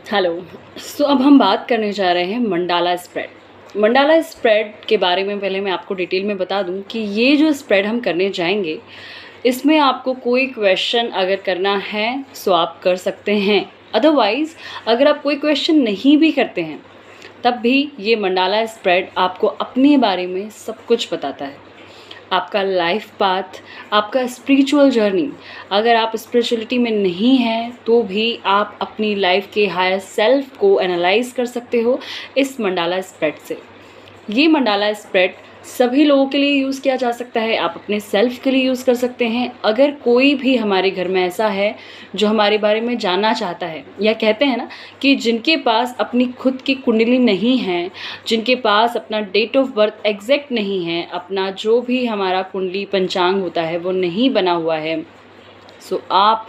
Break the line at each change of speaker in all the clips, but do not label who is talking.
Hello. सो अब हम बात करने जा रहे हैं मंडाला स्प्रेड। मंडाला स्प्रेड के बारे में पहले मैं आपको डिटेल में बता दूं कि ये जो स्प्रेड हम करने जाएंगे इसमें आपको कोई क्वेश्चन अगर करना है सो आप कर सकते हैं। अदरवाइज़ अगर आप कोई क्वेश्चन नहीं भी करते हैं तब भी ये मंडाला स्प्रेड आपको अपने बारे में सब कुछ बताता है। आपका लाइफ पाथ, आपका स्पिरिचुअल जर्नी, अगर आप स्पिरिचुअलिटी में नहीं हैं तो भी आप अपनी लाइफ के हायर सेल्फ को एनालाइज कर सकते हो इस मंडाला स्प्रेड से। ये मंडाला स्प्रेड सभी लोगों के लिए यूज़ किया जा सकता है, आप अपने सेल्फ के लिए यूज़ कर सकते हैं। अगर कोई भी हमारे घर में ऐसा है जो हमारे बारे में जानना चाहता है, या कहते हैं ना कि जिनके पास अपनी खुद की कुंडली नहीं है, जिनके पास अपना डेट ऑफ बर्थ एग्जैक्ट नहीं है, अपना जो भी हमारा कुंडली पंचांग होता है वो नहीं बना हुआ है, सो आप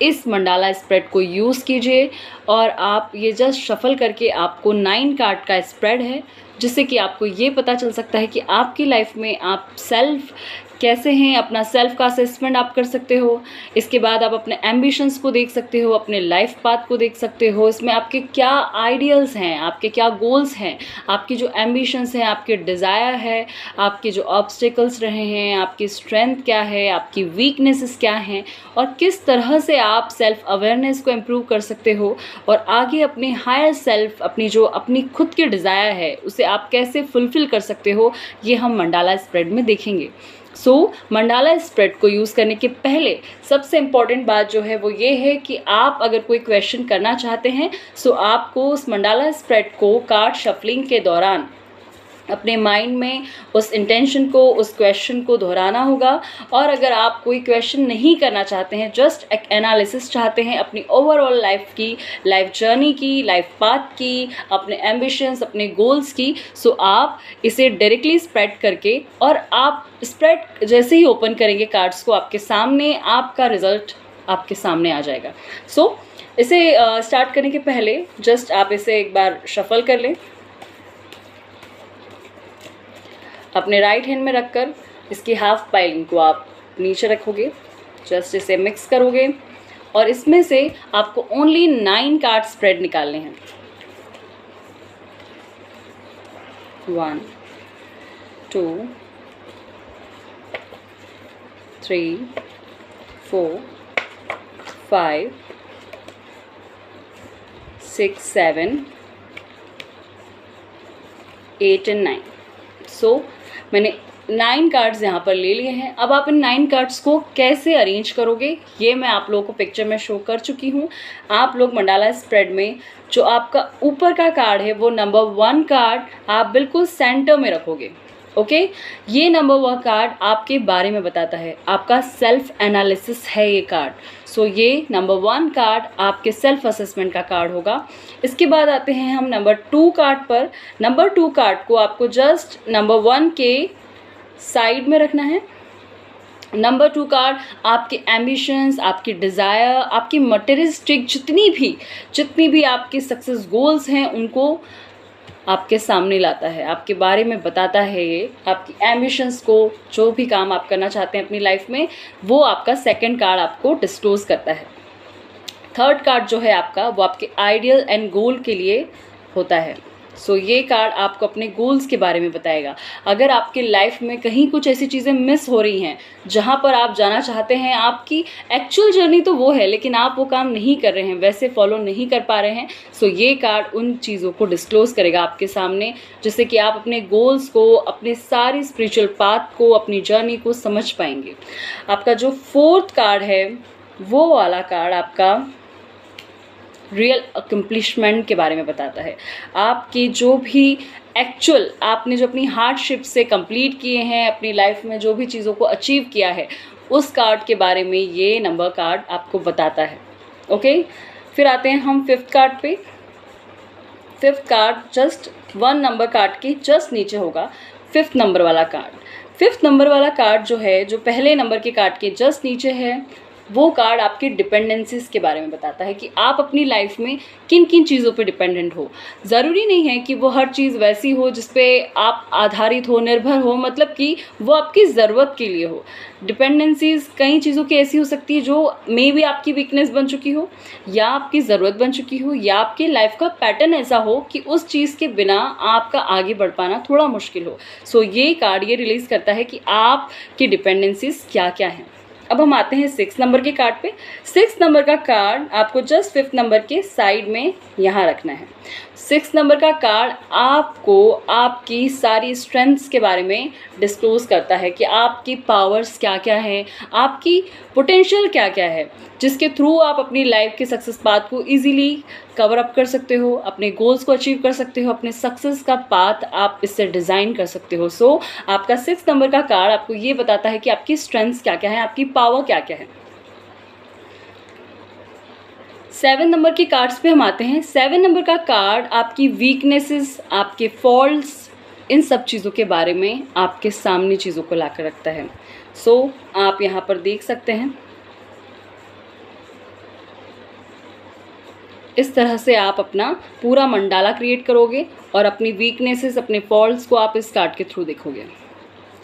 इस मंडाला स्प्रेड को यूज़ कीजिए। और आप ये जस्ट शफल करके, आपको 9 कार्ड का स्प्रेड है जिससे कि आपको ये पता चल सकता है कि आपकी लाइफ में आप सेल्फ कैसे हैं, अपना सेल्फ का असेसमेंट आप कर सकते हो। इसके बाद आप अपने एम्बिशंस को देख सकते हो, अपने लाइफ पाथ को देख सकते हो, इसमें आपके क्या आइडियल्स हैं, आपके क्या गोल्स हैं, आपकी जो एम्बिशंस हैं, आपके डिज़ायर है, आपके जो ऑब्स्टिकल्स रहे हैं, आपकी स्ट्रेंथ क्या है, आपकी वीकनेसेस क्या हैं, और किस तरह से आप सेल्फ अवेयरनेस को इम्प्रूव कर सकते हो और आगे अपने हायर सेल्फ, अपनी जो अपनी खुद की डिज़ायर है उसे आप कैसे फुलफ़िल कर सकते हो, ये हम मंडाला स्प्रेड में देखेंगे। मंडाला स्प्रेड को यूज़ करने के पहले सबसे इम्पॉर्टेंट बात जो है वो ये है कि आप अगर कोई क्वेश्चन करना चाहते हैं आपको उस मंडाला स्प्रेड को कार्ड शफलिंग के दौरान अपने माइंड में उस इंटेंशन को, उस क्वेश्चन को दोहराना होगा। और अगर आप कोई क्वेश्चन नहीं करना चाहते हैं, जस्ट एक एनालिसिस चाहते हैं अपनी ओवरऑल लाइफ की, लाइफ जर्नी की, लाइफ पाथ की, अपने एम्बिशंस, अपने गोल्स की, आप इसे डायरेक्टली स्प्रेड करके, और आप स्प्रेड जैसे ही ओपन करेंगे कार्ड्स को आपके सामने, आपका रिजल्ट आपके सामने आ जाएगा। इसे स्टार्ट करने के पहले जस्ट आप इसे एक बार शफल कर लें। अपने राइट हैंड में रखकर इसकी हाफ पाइलिंग को आप नीचे रखोगे, जस्ट इसे मिक्स करोगे और इसमें से आपको ओनली 9 कार्ड स्प्रेड निकालने हैं। 1 2 3 4 5 6 7 8 and 9। मैंने 9 कार्ड्स यहाँ पर ले लिए हैं। अब आप इन 9 कार्ड्स को कैसे अरेंज करोगे ये मैं आप लोगों को पिक्चर में शो कर चुकी हूँ। आप लोग मंडाला स्प्रेड में जो आपका ऊपर का कार्ड है वो नंबर 1 कार्ड आप बिल्कुल सेंटर में रखोगे। ओके, ये नंबर 1 कार्ड आपके बारे में बताता है, आपका सेल्फ एनालिसिस है ये कार्ड। ये नंबर 1 कार्ड आपके सेल्फ असेसमेंट का कार्ड होगा। इसके बाद आते हैं हम नंबर 2 कार्ड पर। नंबर 2 कार्ड को आपको जस्ट नंबर 1 के साइड में रखना है। नंबर 2 कार्ड आपके एम्बिशंस, आपकी डिज़ायर, आपकी मटेरियलिस्टिक जितनी भी आपके सक्सेस गोल्स हैं उनको आपके सामने लाता है, आपके बारे में बताता है। ये आपकी एम्बिशंस को, जो भी काम आप करना चाहते हैं अपनी लाइफ में, वो आपका 2nd कार्ड आपको डिस्क्लोज करता है। 3rd कार्ड जो है आपका वो आपके आइडियल एंड गोल के लिए होता है। ये कार्ड आपको अपने गोल्स के बारे में बताएगा। अगर आपके लाइफ में कहीं कुछ ऐसी चीज़ें मिस हो रही हैं जहाँ पर आप जाना चाहते हैं, आपकी एक्चुअल जर्नी तो वो है लेकिन आप वो काम नहीं कर रहे हैं, वैसे फॉलो नहीं कर पा रहे हैं, ये कार्ड उन चीज़ों को डिस्क्लोज करेगा आपके सामने, जिससे कि आप अपने गोल्स को, अपने सारी स्पिरिचुअल पाथ को, अपनी जर्नी को समझ पाएंगे। आपका जो 4th कार्ड है वो वाला कार्ड आपका रियल अकम्प्लिशमेंट के बारे में बताता है। आपकी जो भी एक्चुअल आपने जो अपनी हार्डशिप से कंप्लीट किए हैं, अपनी लाइफ में जो भी चीज़ों को अचीव किया है, उस कार्ड के बारे में ये नंबर कार्ड आपको बताता है। ओके, फिर आते हैं हम 5th कार्ड पे। 5th card just 1 number card के जस्ट नीचे होगा 5th नंबर वाला कार्ड। 5th नंबर वाला कार्ड जो है, जो पहले नंबर के कार्ड के जस्ट नीचे है, वो कार्ड आपकी डिपेंडेंसीज के बारे में बताता है कि आप अपनी लाइफ में किन किन चीज़ों पे डिपेंडेंट हो। ज़रूरी नहीं है कि वो हर चीज़ वैसी हो जिस पे आप आधारित हो, निर्भर हो, मतलब कि वो आपकी ज़रूरत के लिए हो। डिपेंडेंसीज कई चीज़ों की ऐसी हो सकती है जो मे बी आपकी वीकनेस बन चुकी हो, या आपकी ज़रूरत बन चुकी हो, या आपकी लाइफ का पैटर्न ऐसा हो कि उस चीज़ के बिना आपका आगे बढ़ पाना थोड़ा मुश्किल हो। सो ये कार्ड ये रिलीज़ करता है कि आपकी डिपेंडेंसीज क्या क्या हैं। अब हम आते हैं 6 नंबर के कार्ड पे। 6 नंबर का कार्ड आपको जस्ट 5th नंबर के साइड में यहाँ रखना है। 6 नंबर का कार्ड आपको आपकी सारी स्ट्रेंथ्स के बारे में डिस्क्लोज करता है कि आपकी पावर्स क्या क्या हैं, आपकी पोटेंशियल क्या क्या है, जिसके थ्रू आप अपनी लाइफ के सक्सेस पाथ को इजीली कवर अप कर सकते हो, अपने गोल्स को अचीव कर सकते हो, अपने सक्सेस का पाथ आप इससे डिज़ाइन कर सकते हो। सो आपका 6 नंबर का कार्ड आपको ये बताता है कि आपकी स्ट्रेंथ्स क्या क्या है, आपकी पावर क्या क्या है। 7 नंबर के कार्ड्स पे हम आते हैं। 7 नंबर का कार्ड आपकी वीकनेसेस, आपके फॉल्ट्स, इन सब चीज़ों के बारे में आपके सामने चीज़ों को ला कर रखता है। सो आप यहाँ पर देख सकते हैं इस तरह से आप अपना पूरा मंडाला क्रिएट करोगे और अपनी वीकनेसेस, अपने फॉल्ट्स को आप इस कार्ड के थ्रू देखोगे।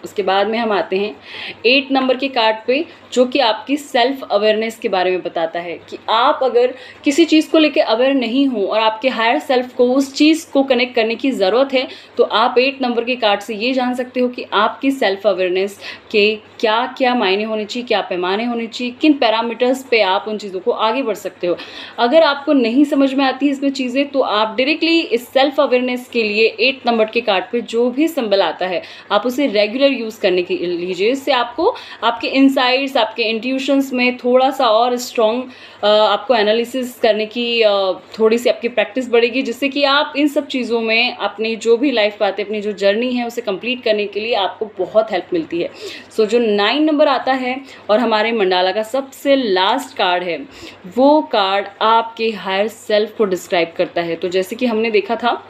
उसके बाद में हम आते हैं 8 नंबर के कार्ड पे, जो कि आपकी सेल्फ अवेयरनेस के बारे में बताता है कि आप अगर किसी चीज़ को लेके अवेयर नहीं हो और आपके हायर सेल्फ को उस चीज़ को कनेक्ट करने की ज़रूरत है, तो आप 8 नंबर के कार्ड से ये जान सकते हो कि आपकी सेल्फ अवेयरनेस के क्या क्या मायने होने चाहिए, क्या पैमाने होने चाहिए, किन पैरामीटर्स पे आप उन चीज़ों को आगे बढ़ सकते हो। अगर आपको नहीं समझ में आती है इसमें चीज़ें, तो आप डायरेक्टली इस सेल्फ अवेयरनेस के लिए 8 नंबर के कार्ड पे जो भी सिंबल आता है आप उसे रेगुलर यूज़ करने के लीजिए। इससे आपको आपके इनसाइट्स, आपके इंट्यूशंस में थोड़ा सा और स्ट्रॉन्ग आपको एनालिसिस करने की थोड़ी सी आपकी प्रैक्टिस बढ़ेगी, जिससे कि आप इन सब चीज़ों में अपनी जो भी लाइफ पाथ है, अपनी जो जर्नी है, उसे कंप्लीट करने के लिए आपको बहुत हेल्प मिलती है। सो जो 9 नंबर आता है और हमारे मंडाला का सबसे लास्ट कार्ड है, वो कार्ड आपके हायर सेल्फ को डिस्क्राइब करता है। तो जैसे कि हमने देखा था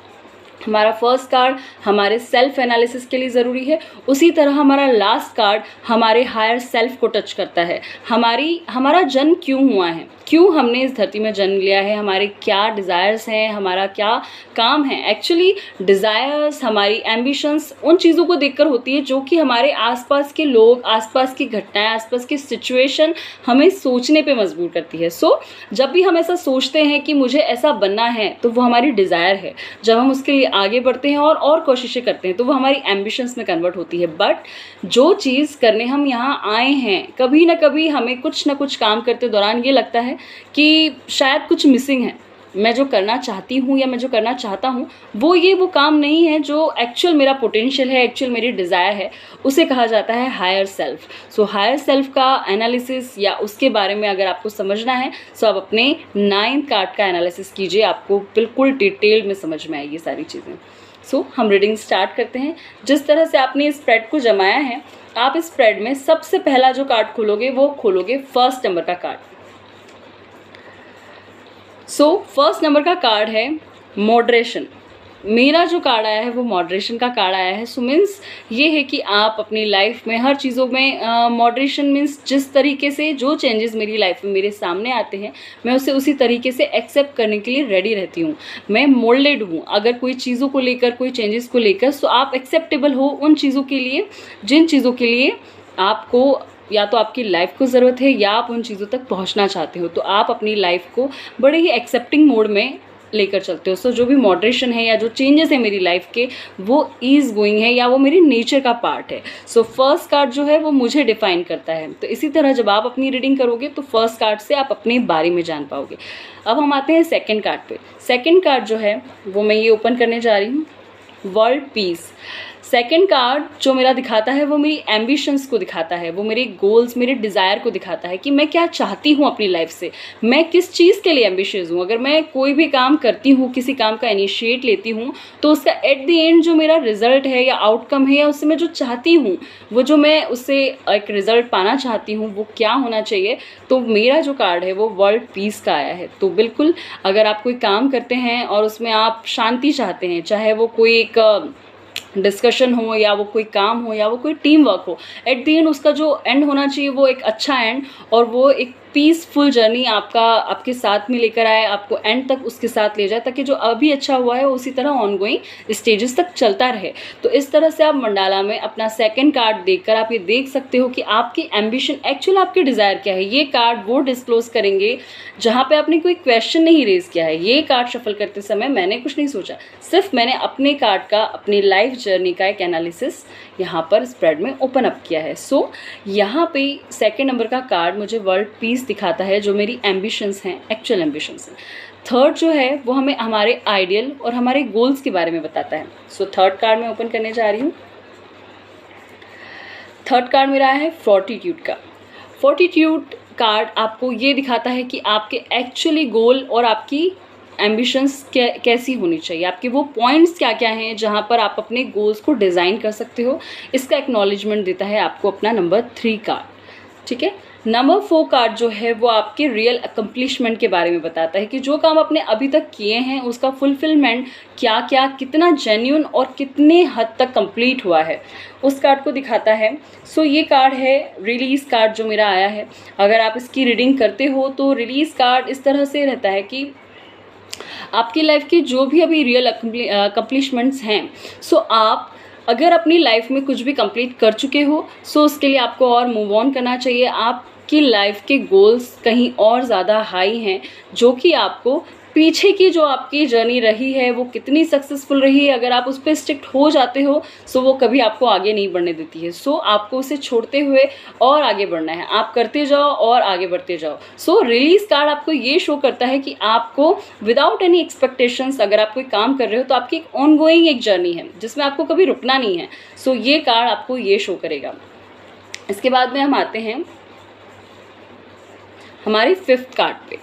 हमारा फर्स्ट कार्ड हमारे सेल्फ एनालिसिस के लिए ज़रूरी है, उसी तरह हमारा लास्ट कार्ड हमारे हायर सेल्फ को टच करता है। हमारा जन्म क्यों हुआ है, क्यों हमने इस धरती में जन्म लिया है, हमारे क्या डिज़ायर्स हैं, हमारा क्या काम है। एक्चुअली डिज़ायर्स, हमारी एम्बिशंस उन चीज़ों को देखकर होती है जो कि हमारे आसपास के लोग, आसपास की घटनाएं, आसपास की सिचुएशन हमें सोचने पे मजबूर करती है। सो जब भी हम ऐसा सोचते हैं कि मुझे ऐसा बनना है, तो वो हमारी डिज़ायर है। जब हम उसके लिए आगे बढ़ते हैं और कोशिशें करते हैं, तो वो हमारी एम्बिशंस में कन्वर्ट होती है। बट जो चीज़ करने हम यहाँ आए हैं, कभी ना कभी हमें कुछ ना कुछ काम करते दौरान ये लगता है कि शायद कुछ मिसिंग है। मैं जो करना चाहती हूँ या मैं जो करना चाहता हूँ वो काम नहीं है जो एक्चुअल मेरा पोटेंशियल है, एक्चुअल मेरी डिज़ायर है। उसे कहा जाता है higher self. So higher self का एनालिसिस या उसके बारे में अगर आपको समझना है, सो आप अपने 9th कार्ड का एनालिसिस कीजिए, आपको बिल्कुल डिटेल में समझ में आएगी सारी चीज़ें। सो हम रीडिंग स्टार्ट करते हैं। जिस तरह से आपने इस स्प्रेड को जमाया है, आप इस स्प्रेड में सबसे पहला जो कार्ड खोलोगे वो खोलोगे फर्स्ट नंबर का कार्ड। सो फर्स्ट नंबर का कार्ड है मॉडरेशन। मेरा जो कार्ड आया है वो मॉडरेशन का कार्ड आया है। सो मीन्स ये है कि आप अपनी लाइफ में हर चीज़ों में मॉडरेशन मीन्स जिस तरीके से जो चेंजेस मेरी लाइफ में मेरे सामने आते हैं, मैं उसे उसी तरीके से एक्सेप्ट करने के लिए रेडी रहती हूँ। मैं मोल्डेड हूँ अगर कोई चीज़ों को लेकर, कोई चेंजेस को लेकर। सो आप एक्सेप्टेबल हो उन चीज़ों के लिए जिन चीज़ों के लिए आपको या तो आपकी लाइफ को ज़रूरत है या आप उन चीज़ों तक पहुंचना चाहते हो। तो आप अपनी लाइफ को बड़े ही एक्सेप्टिंग मोड में लेकर चलते हो। सो जो भी मॉडरेशन है या जो चेंजेस है मेरी लाइफ के, वो ईज गोइंग है या वो मेरी नेचर का पार्ट है। सो फर्स्ट कार्ड जो है वो मुझे डिफाइन करता है। तो इसी तरह जब आप अपनी रीडिंग करोगे तो फर्स्ट कार्ड से आप अपने बारे में जान पाओगे। अब हम आते हैं सेकेंड कार्ड पे। सेकेंड कार्ड जो है वो मैं ये ओपन करने जा रही हूँ, वर्ल्ड पीस। सेकेंड कार्ड जो मेरा दिखाता है वो मेरी एम्बिशंस को दिखाता है, वो मेरे गोल्स, मेरे डिज़ायर को दिखाता है कि मैं क्या चाहती हूँ अपनी लाइफ से, मैं किस चीज़ के लिए एम्बिशियस हूँ। अगर मैं कोई भी काम करती हूँ, किसी काम का इनिशिएट लेती हूँ, तो उसका एट द एंड जो मेरा रिजल्ट है या आउटकम है या उससे मैं जो चाहती हूँ, वो जो मैं उससे एक रिजल्ट पाना चाहती हूँ, वो क्या होना चाहिए। तो मेरा जो कार्ड है वो वर्ल्ड पीस का आया है। तो बिल्कुल अगर आप कोई काम करते हैं और उसमें आप शांति चाहते हैं, चाहे वो कोई एक डिस्कशन हो या वो कोई काम हो या वो कोई टीम वर्क हो, एट द एंड उसका जो एंड होना चाहिए वो एक अच्छा एंड और वो एक पीसफुल जर्नी आपके साथ में लेकर आए, आपको एंड तक उसके साथ ले जाए, ताकि जो अभी अच्छा हुआ है उसी तरह ऑनगोइंग स्टेजेस तक चलता रहे। तो इस तरह से आप मंडाला में अपना सेकंड कार्ड देखकर आप ये देख सकते हो कि आपकी एम्बिशन, एक्चुअल आपके डिज़ायर क्या है। ये कार्ड वो डिस्क्लोज करेंगे जहाँ पे आपने कोई क्वेश्चन नहीं रेज किया है। ये कार्ड शफल करते समय मैंने कुछ नहीं सोचा, सिर्फ मैंने अपने कार्ड का, अपनी लाइफ जर्नी का एक एनालिसिस यहाँ पर स्प्रेड में ओपन अप किया है। सो यहाँ पे सेकेंड नंबर का कार्ड मुझे वर्ल्ड पीस दिखाता है, जो मेरी एम्बिशंस हैं, एक्चुअल एम्बिशंस हैं। थर्ड जो है वो हमें हमारे आइडियल और हमारे गोल्स के बारे में बताता है। सो थर्ड कार्ड मैं ओपन करने जा रही हूँ। थर्ड कार्ड मेरा है फोर्टिट्यूड का। फोर्टिट्यूड कार्ड आपको ये दिखाता है कि आपके एक्चुअली गोल और आपकी एम्बिशंस कैसी होनी चाहिए, आपके वो पॉइंट्स क्या क्या हैं जहाँ पर आप अपने गोल्स को डिज़ाइन कर सकते हो। इसका एक्नॉलेजमेंट देता है आपको अपना नंबर 3 कार्ड। ठीक है, नंबर 4 कार्ड जो है वो आपके रियल अकम्पलिशमेंट के बारे में बताता है कि जो काम आपने अभी तक किए हैं उसका फुलफिलमेंट क्या क्या, कितना जेन्युइन और कितने हद तक कंप्लीट हुआ है, उस कार्ड को दिखाता है। सो ये कार्ड है रिलीज़ कार्ड जो मेरा आया है। अगर आप इसकी रीडिंग करते हो तो रिलीज़ कार्ड इस तरह से रहता है कि आपकी लाइफ के जो भी अभी रियल अकम्पलिशमेंट्स हैं, सो आप अगर अपनी लाइफ में कुछ भी कंप्लीट कर चुके हो, सो उसके लिए आपको और मूव ऑन करना चाहिए। आपकी लाइफ के गोल्स कहीं और ज़्यादा हाई हैं, जो कि आपको पीछे की जो आपकी जर्नी रही है वो कितनी सक्सेसफुल रही है, अगर आप उस पर स्टिक हो जाते हो सो वो कभी आपको आगे नहीं बढ़ने देती है। सो आपको उसे छोड़ते हुए और आगे बढ़ना है, आप करते जाओ और आगे बढ़ते जाओ। सो रिलीज कार्ड आपको ये शो करता है कि आपको विदाउट एनी एक्सपेक्टेशंस अगर आप कोई काम कर रहे हो तो आपकी एक ऑनगोइंग एक जर्नी है जिसमें आपको कभी रुकना नहीं है। सो ये कार्ड आपको ये शो करेगा। इसके बाद में हम आते हैं हमारी फिफ्थ कार्ड पे।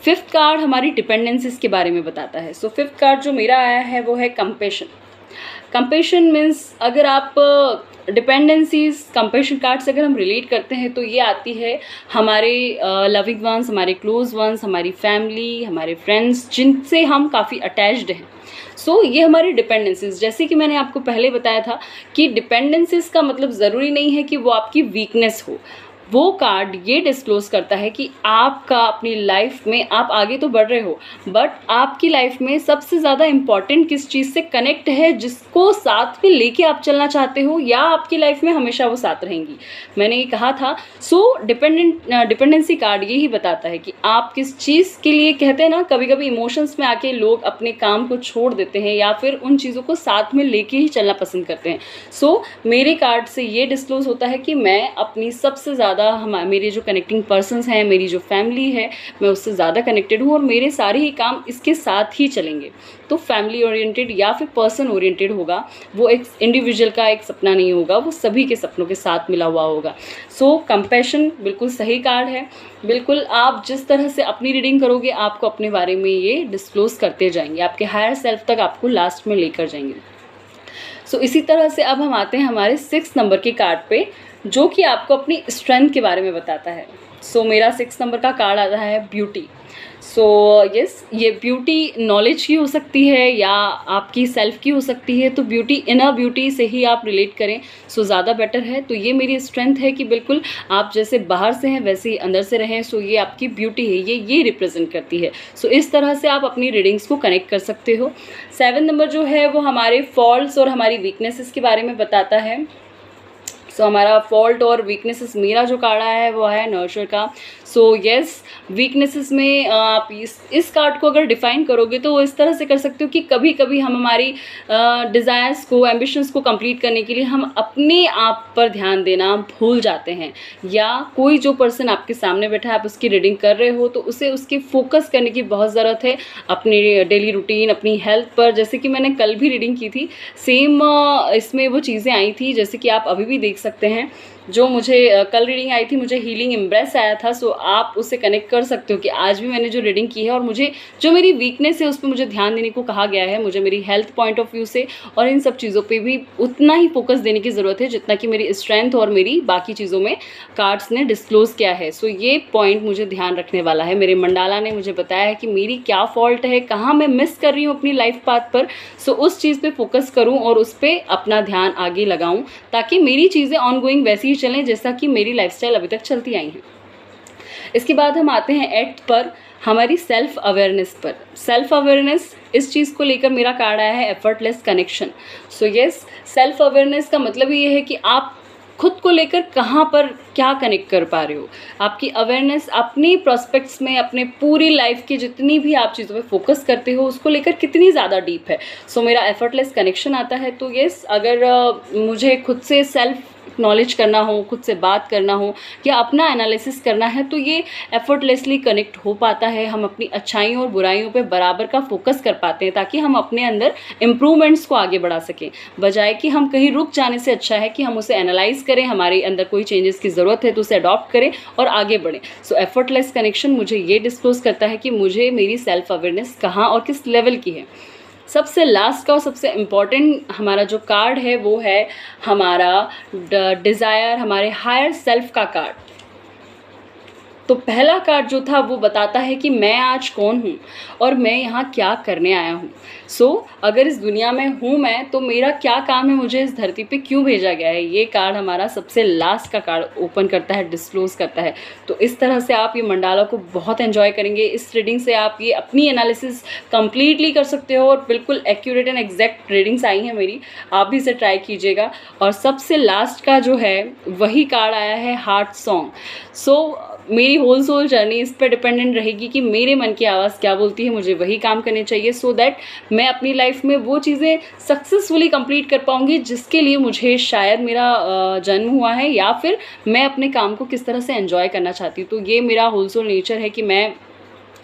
फिफ्थ कार्ड हमारी डिपेंडेंसीज के बारे में बताता है। सो फिफ्थ कार्ड जो मेरा आया है वो है कंपेशन। कंपेशन मीन्स अगर आप डिपेंडेंसीज कंपेशन कार्ड से अगर हम रिलेट करते हैं तो ये आती है हमारे लविंग वंस, हमारे क्लोज वंस, हमारी फैमिली, हमारे फ्रेंड्स जिनसे हम काफ़ी अटैच्ड हैं। सो ये हमारी डिपेंडेंसीज, जैसे कि मैंने आपको पहले बताया था कि डिपेंडेंसीज का मतलब ज़रूरी नहीं है कि वो आपकी वीकनेस हो। वो कार्ड ये डिस्क्लोज करता है कि आपका अपनी लाइफ में आप आगे तो बढ़ रहे हो, बट आपकी लाइफ में सबसे ज़्यादा इम्पॉर्टेंट किस चीज़ से कनेक्ट है जिसको साथ में लेके आप चलना चाहते हो, या आपकी लाइफ में हमेशा वो साथ रहेंगी। मैंने ये कहा था। सो डिपेंडेंसी कार्ड यही बताता है कि आप किस चीज़ के लिए, कहते हैं ना कभी कभी इमोशंस में आके लोग अपने काम को छोड़ देते हैं या फिर उन चीज़ों को साथ में लेके ही चलना पसंद करते हैं। सो मेरे कार्ड से ये डिस्क्लोज होता है कि मैं अपनी सबसे ज़्यादा मेरे जो कनेक्टिंग पर्सन्स हैं, मेरी जो फैमिली है, मैं उससे ज़्यादा कनेक्टेड हूँ और मेरे सारे ही काम इसके साथ ही चलेंगे। तो फैमिली ओरिएंटेड या फिर पर्सन ओरिएंटेड होगा, वो एक इंडिविजुअल का एक सपना नहीं होगा, वो सभी के सपनों के साथ मिला हुआ होगा। सो कंपैशन बिल्कुल सही कार्ड है। बिल्कुल आप जिस तरह से अपनी रीडिंग करोगे आपको अपने बारे में ये डिस्क्लोज करते जाएंगे, आपके हायर सेल्फ तक आपको लास्ट में लेकर जाएंगे। सो इसी तरह से अब हम आते हैं हमारे 6 नंबर के कार्ड पे, जो कि आपको अपनी स्ट्रेंथ के बारे में बताता है। सो मेरा 6 नंबर का कार्ड आता है ब्यूटी। सो यस, ये ब्यूटी नॉलेज की हो सकती है या आपकी सेल्फ की हो सकती है, तो ब्यूटी, इनर ब्यूटी से ही आप रिलेट करें सो ज़्यादा बेटर है। तो ये मेरी स्ट्रेंथ है कि बिल्कुल आप जैसे बाहर से हैं वैसे ही अंदर से रहें। सो ये आपकी ब्यूटी है, ये रिप्रेजेंट करती है। सो इस तरह से आप अपनी रीडिंग्स को कनेक्ट कर सकते हो। 7 नंबर जो है वो हमारे फॉल्ट्स और हमारी वीकनेसेस के बारे में बताता है। सो हमारा फॉल्ट और वीकनेसेस, मेरा जो कार्ड आया है वो है नर्चर का। सो यस, वीकनेसेस में आप इस कार्ड को अगर डिफाइन करोगे तो वो इस तरह से कर सकते हो कि कभी कभी हम हमारी डिज़ायर्स को, एम्बिशंस को कंप्लीट करने के लिए हम अपने आप पर ध्यान देना भूल जाते हैं, या कोई जो पर्सन आपके सामने बैठा है आप उसकी रीडिंग कर रहे हो तो उसे उसकी फोकस करने की बहुत ज़रूरत है अपनी डेली रूटीन, अपनी हेल्थ पर। जैसे कि मैंने कल भी रीडिंग की थी, सेम इसमें वो चीज़ें आई थी जैसे कि आप अभी भी देख सकते हैं। जो मुझे कल रीडिंग आई थी, मुझे हीलिंग इम्प्रेस आया था। सो आप उससे कनेक्ट कर सकते हो कि आज भी मैंने जो रीडिंग की है और मुझे जो मेरी वीकनेस है उस पर मुझे ध्यान देने को कहा गया है, मुझे मेरी हेल्थ पॉइंट ऑफ व्यू से और इन सब चीज़ों पे भी उतना ही फोकस देने की ज़रूरत है जितना कि मेरी स्ट्रेंथ और मेरी बाकी चीज़ों में कार्ड्स ने डिस्क्लोज किया है। सो ये पॉइंट मुझे ध्यान रखने वाला है। मेरे मंडाला ने मुझे बताया है कि मेरी क्या फॉल्ट है, कहाँ मैं मिस कर रही हूँ अपनी लाइफ पाथ पर। सो उस चीज़ पर फोकस करूँ और उस पर अपना ध्यान आगे लगाऊँ ताकि मेरी चीज़ें ऑनगोइंग वैसी ही चलें जैसा कि मेरी लाइफस्टाइल अभी तक चलती आई हैं। इसके बाद हम आते हैं 8th पर, हमारी सेल्फ अवेयरनेस पर। सेल्फ अवेयरनेस, इस चीज़ को लेकर मेरा कार्ड आया है effortless connection. So yes, self awareness का मतलब ये है कि आप खुद को लेकर कहाँ पर क्या कनेक्ट कर पा रहे हो, आपकी अवेयरनेस अपनी प्रोस्पेक्ट्स में, अपने पूरी लाइफ की जितनी भी आप चीज़ों पे फोकस करते हो उसको लेकर कितनी ज़्यादा डीप है। सो मेरा एफर्टलेस कनेक्शन आता है। तो यस, अगर मुझे खुद से सेल्फ नॉलेज करना हो, खुद से बात करना हो या अपना एनालिसिस करना है तो ये एफर्टलेसली कनेक्ट हो पाता है। हम अपनी अच्छाइयों और बुराइयों पे बराबर का फोकस कर पाते हैं ताकि हम अपने अंदर इम्प्रूवमेंट्स को आगे बढ़ा सकें, बजाय कि हम कहीं रुक जाने से अच्छा है कि हम उसे एनालाइज करें, हमारे अंदर कोई चेंजेस की ज़रूरत है तो उसे अडॉप्ट करें और आगे बढ़ें। सो एफर्टलेस कनेक्शन मुझे ये डिस्क्लोज करता है कि मुझे मेरी सेल्फ अवेयरनेस कहाँ और किस लेवल की है। सबसे लास्ट का और सबसे इम्पॉर्टेंट हमारा जो कार्ड है वो है हमारा डिज़ायर, हमारे हायर सेल्फ का कार्ड। तो पहला कार्ड जो था वो बताता है कि मैं आज कौन हूँ और मैं यहाँ क्या करने आया हूँ। सो अगर इस दुनिया में हूँ मैं तो मेरा क्या काम है, मुझे इस धरती पे क्यों भेजा गया है। ये कार्ड हमारा सबसे लास्ट का कार्ड ओपन करता है, डिस्क्लोज करता है। तो इस तरह से आप ये मंडाला को बहुत एंजॉय करेंगे। इस रीडिंग से आप ये अपनी एनालिसिस कंप्लीटली कर सकते हो और बिल्कुल एक्यूरेट एंड एग्जैक्ट रीडिंग्स आई हैं मेरी, आप भी इसे ट्राई कीजिएगा। और सबसे लास्ट का जो है वही कार्ड आया है हार्ट सॉन्ग। सो मेरी होल सोल जर्नी इस पर डिपेंडेंट रहेगी कि मेरे मन की आवाज़ क्या बोलती है, मुझे वही काम करने चाहिए सो दैट मैं अपनी लाइफ में वो चीज़ें सक्सेसफुली कंप्लीट कर पाऊंगी जिसके लिए मुझे शायद मेरा जन्म हुआ है, या फिर मैं अपने काम को किस तरह से एंजॉय करना चाहती हूँ। तो ये मेरा होल सोल नेचर है कि मैं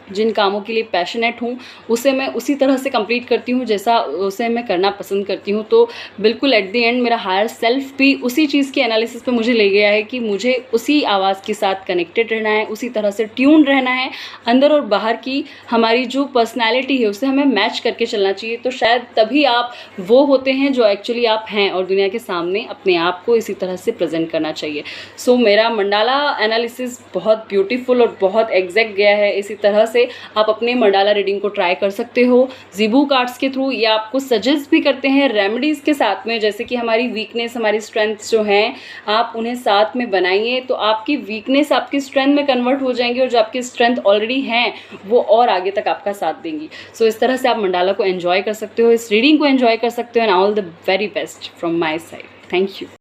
जिन कामों के लिए पैशनेट हूँ उसे मैं उसी तरह से कंप्लीट करती हूँ जैसा उसे मैं करना पसंद करती हूँ। तो बिल्कुल एट द एंड मेरा हायर सेल्फ भी उसी चीज़ की एनालिसिस पे मुझे ले गया है कि मुझे उसी आवाज़ के साथ कनेक्टेड रहना है, उसी तरह से ट्यून रहना है। अंदर और बाहर की हमारी जो पर्सनैलिटी है उसे हमें मैच करके चलना चाहिए। तो शायद तभी आप वो होते हैं जो एक्चुअली आप हैं और दुनिया के सामने अपने आप को इसी तरह से प्रेजेंट करना चाहिए। सो मेरा मंडाला एनालिसिस बहुत ब्यूटीफुल और बहुत एग्जैक्ट गया है। इसी तरह से आप अपने मंडाला रीडिंग को ट्राई कर सकते हो ज़ीबू कार्ड्स के थ्रू, या आपको सजेस्ट भी करते हैं रेमेडीज़ के साथ में, जैसे कि हमारी वीकनेस, हमारी स्ट्रेंथ्स जो हैं आप उन्हें साथ में बनाइए तो आपकी वीकनेस आपकी स्ट्रेंथ में कन्वर्ट हो जाएंगी और जो आपकी स्ट्रेंथ ऑलरेडी हैं वो और आगे तक आपका साथ देंगी। सो इस तरह से आप मंडाला को एंजॉय कर सकते हो, इस रीडिंग को एंजॉय कर सकते हो। And all the very best from my side. Thank you.